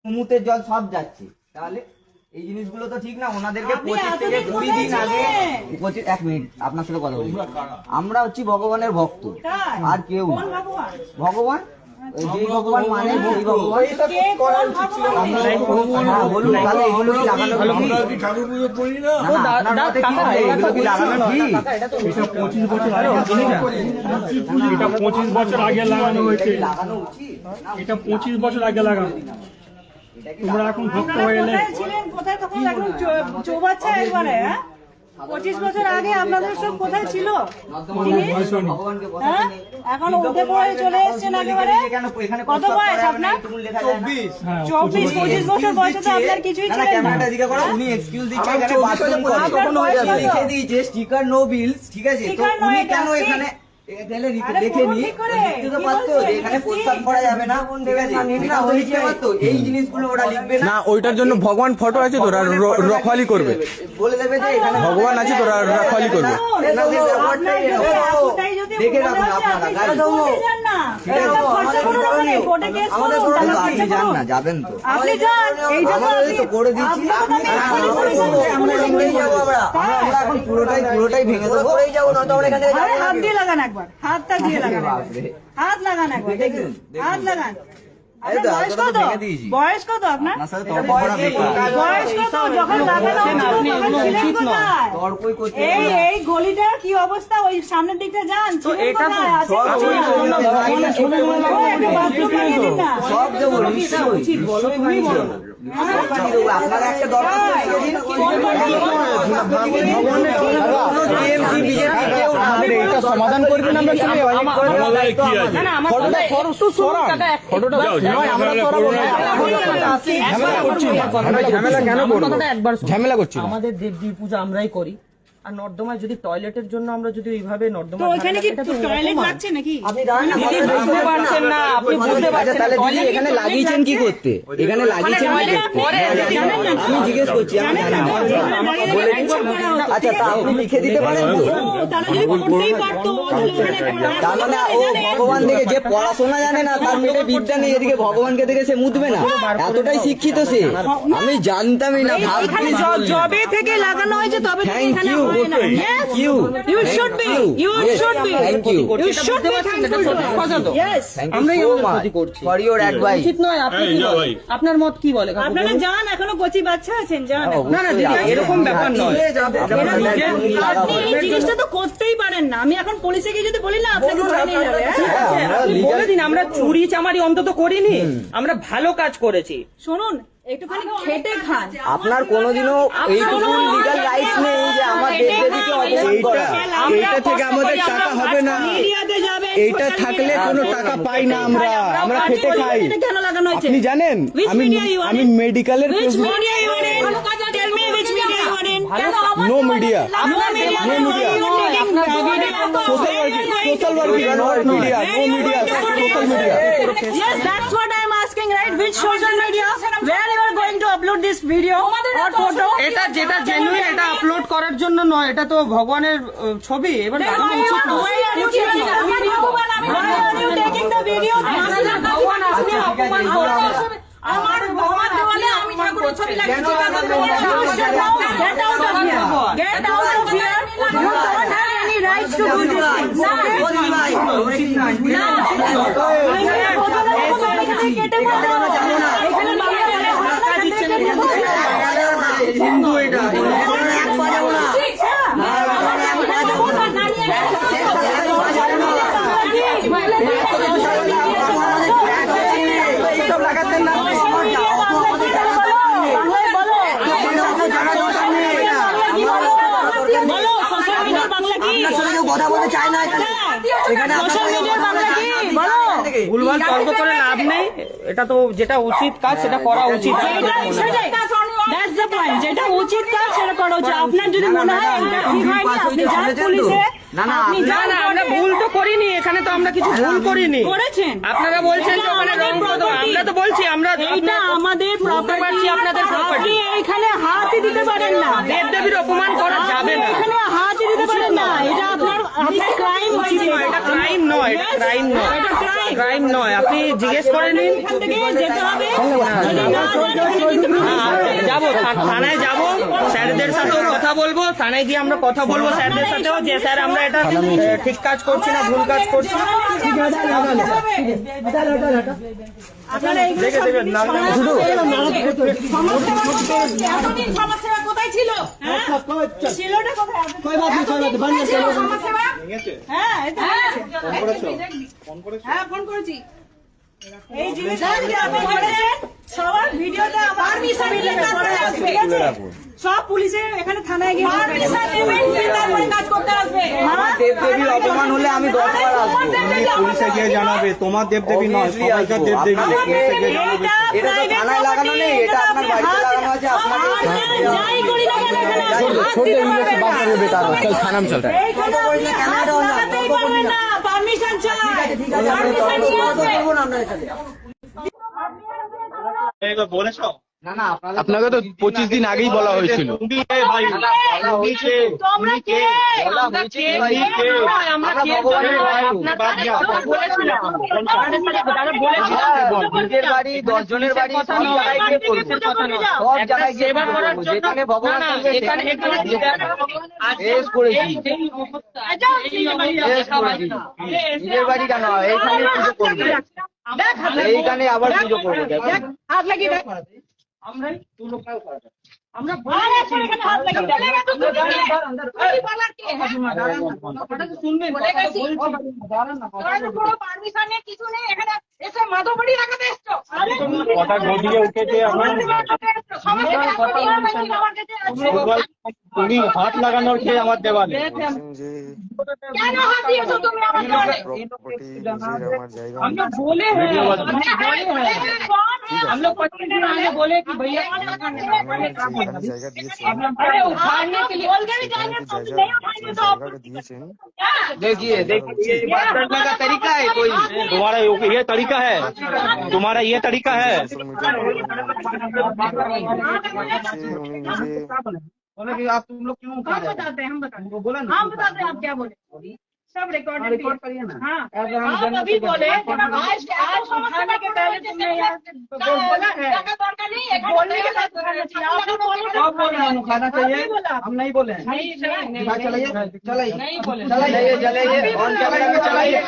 সমুদ্রের জল সব যাচ্ছে, তাহলে এই জিনিসগুলো তো ঠিক না। ওনাদেরকে 25 থেকে 20 দিন আগে 1 মিনিট আপনার সাথে কথা বলি। আমরা হচ্ছি ভগবানের ভক্ত, আর কেউ ভগবান যেই ভগবান মানে সেই ভগবান। বলুন তাহলে এগুলো কি লাগানো ঠিক? ঠাকুর পুজো করি না, এগুলো কি লাগানো ঠিক? এটা 25 বছর আগে, এটা 25 বছর আগে লাগানো হয়েছে, লাগানো উচিত। এটা 25 বছর আগে লাগানো। তোমরা এখন ভক্ত হয়ে এলে কোথায় তখন এখন চৌবাচ্চা একবারে 25 বছর আগে আপনাদের সব কোথায় ছিল? এখন উঠে পড়ে চলে এসেছেন একেবারে। কত বয়স আপনার? 24-25 বছর বয়সে তো আপনার কিছুই ছিল না। ক্যামেরাটা দিকে করো। উনি এক্সকিউজ দিচ্ছে এখানে বাথরুম করে লিখে দিয়েছে স্টিকার নো বিলস, ঠিক আছে? তো উনি কেন এখানে দেখে নি তো পারতো এখানে প্রস্তাব করা যাবে না, ঠিক আছে? না হয়েছে পারতো এই জিনিসগুলো ওরা লিখবে না। ওইটার জন্য ভগবান ফটো আছে, তোরা রখওয়ালি করবে, বলে দেবে যে এখানে ভগবান আছে, তোরা রখওয়ালি করবে। দেখে রাখুন আপনারা, আপনি যান না, যাবেন তো আপনি যান, আমাদের তো করে দিচ্ছি। আমরা এখন পুরোটাই ভেঙে দেবো। হাত দিয়ে লাগান একবার, হাতটা দিয়ে লাগান, হাত লাগান একবার, হাত লাগান। বয়স কত আপনার? বয়স কত? যখন লাগানো ছিলেন কোথায়? এই গলিটার কি অবস্থা? ওই সামনের দিকটা যান, সব দেবো, উচিত বলো, তুমি বলো। আপনারা একটা দরখাস্ত সমাধান করবেন, আমরা ঝামেলা করছি। আমাদের দেবদেবী পূজা আমরাই করি, আর নর্দমায় যদি টয়লেটের জন্য আমরা যদি ওইভাবে নর্দমা বুঝতে পারছেন না, আপনি বুঝতে পারছেন তাহলে দিদি এখানে লাগিয়েছেন কি করতে? এখানে লাগিয়েছেন কি করতে? আমি জিজ্ঞেস করছি, আমি জানি না। আচ্ছা তা আপনি লিখে দিতে পারেন তো? তার মানে ও ভগবান থেকে যে পড়াশোনা জানে না, তার মেয়েদের বিদ্যা নেই, এদিকে ভগবানকে দেখে সে মুতবে না? এতটাই শিক্ষিত সে, আমি জানতামই না। জবে থেকে লাগানো হয়েছে তবে thank you, thank you, You should be. You should be. Thank you, You should be thankful to us. Yes. Thank you so much for your advice. উচিত নয়। আপনি কি বলেন? আপনার মত কি বলে? আপনারা যান, এখনো কচি বাচ্চা আছেন, যান। না না দিদি, এরকম ব্যাপার নয়। আপনি এই জিনিসটা তো করতেই পারেন না। আমি এখন পুলিশে গিয়ে যদি বলি না, আপনাকে ধরে নিয়ে যাবে। আপনি বলে দিন, আমরা চুরি চামারি অন্তত করিনি, আমরা ভালো কাজ করেছি। শুনুন, একটুখানি খেটে খান। আপনার কোনোদিনও এইটুকু লিগ্যাল রাইটস নেই যে আমার দেবদেবীকে অপমান করা। এইটা থেকে আমাদের টাকা হবে না, মিডিয়াতে যাবেন, এইটা থাকলে কোনো টাকা পাই না আমরা খেটে খাই। কেন লাগানো হয়েছে আপনি জানেন আমি মেডিকেলের Which media you are in? Tell me which media you are in? No media, No media. No media. Social working, not media, no media, social media. Yes, that's what I am asking, right? Which social media? Where you are going to upload this video or photo? এটা যেটা genuine, এটা upload করার জন্য নয়, এটা তো ভগবানের ছবি। এবার Why are you taking the video? আমার ভগবান দেওয়ালে আমি ঠাকুরের ছবি লাগিয়েছি। Get out of here. Get out of here. You don't have any rights to do this thing. Hindu এটা লাগাতেন না। কথা বলতে চায় না এখানে। ভুলভাল তর্ক করে লাভ নেই, এটা তো যেটা উচিত কাজ সেটা করা উচিত। That's the point. যেটা উচিত কাজ সেটা করা উচিত। আপনার যদি মনে হয় ঠিক হয়নি, আপনি যান পুলিশে। আপনি যান, আমরা ভুল তো করিনি, এখানে তো আমরা কিছু ভুল করিনি। করেছেন। আপনারা বলছেন যে ওখানে রং কত, আমরা তো বলছি আমরা এইটা আমাদের প্রপার্টি, আপনাদের আপনি এইখানে হাতই দিতে পারেন না। দেবদেবীর অপমান করা যাবে না। এখানে হাতই দিতে পারেন না, এটা আপনার আপনার ক্রাইম হয়েছে, এটা ক্রাইম নয়, এটা ক্রাইম নয়, এটা crime। ক্রাইম নয়। আপনি জিজ্ঞেস করে নিন। এখান থেকে যেতে হবে, যদি না যান, যাবো থানায় যাবো, স্যারদের সাথেও কথা বলবো, থানায় গিয়ে আমরা কথা বলবো স্যারদের সাথেও যে স্যার আমরা এটা ঠিক কাজ করছি না, ভুল কাজ করছি। আপনারা এইগুলো এতদিন সমাজসেবা কোথায় ছিল? হ্যাঁ? ছিলটা কোথায়? এতদিন কোথায় ছিল সমাজসেবা? হ্যাঁ, এটা হ্যাঁ, ফোন করেছি। এই জিনিসটা যদি আপনি করেছেন, সবার ভিডিওটা আমার পারমিশন নিয়ে কাজ করে আসবে, ঠিক আছে? সব পুলিশে এখানে থানায় গিয়ে পারমিশন নেবেন, তারপরে কাজ করতে আসবে। আমার দেবদেবীর অপমান হলে আমি 10 বার আসবো। পুলিশে গিয়ে জানাবে, তোমার দেবদেবী নয়, সবাইকার দেবদেবী। পুলিশে গিয়ে জানাবে। এটা তো থানায় লাগানো নেই, এটা আপনার বাড়িতে লাগানো আছে। আপনাদের যাই করি না কেন, এখানে হাত দিতে পারবেন না। এইখানে আপনি হাত লাগাতেই পারবেন না, পারমিশন চাই। পারমিশন নিয়ে আসবে। না না আপনাদের আপনাকে তো 25 দিন আগেই বলা হয়েছিল। তোমরা কে? আমরা কে? আমরা ভগবানের নিজের বাড়ি 10 জনের বাড়ি সব জায়গায় গিয়ে করবো, সব জায়গায় গিয়ে করবো, যেখানে ভগবান থাকবে সেখানে বেশ করেছি, বেশ করেছি। নিজের বাড়ি কেন, এইখানে পুজো করবো, এইখানে আবার পুজো করবো। দেখো হাত লাগিয়ে দেখ। আমরা বলে গেছি এখানে হাত লাগিয়ে দেখ। এই বলার কে? শুনবেন, বলে গেছি। তোর কোনো পারমিশন নেই, কিছু নেই, এখানে এসে মাধববাড়ি লাগাতে এসছো। কথা গদিয়ে উঠেছে এখন। তুমি হাত লাগানোর খেয়ে আমার দেওয়ালে। কেন হাত দিয়েছো তুমি আমার দেওয়ালে? हम लोग बोले हैं, हम लोग बोले कि भैया अरे उठाने के लिए बोल के भी जाएंगे तो नहीं उठाएंगे तो आप देखिए देखिए ये बात करने का तरीका है कोई? तुम्हारा ये तरीका है, तुम्हारा ये तरीका है। आप तुम लोग क्यों उठा रहे हो? बताते हैं, हम बताते हैं, बोला ना, हम बताते हैं आप क्या बोले, सब रिकॉर्ड करिए ना। हाँ, आप अभी बोले आज उठाने के पहले तुमने बोला है बोलने के बाद उठाना चाहिए। आप बोल रहे हैं उठाना चाहिए, हम नहीं बोले हैं। नहीं चलाइए चलाइए नहीं बोले, चलाइए चलाइए ऑन कैमरा में चलाइए।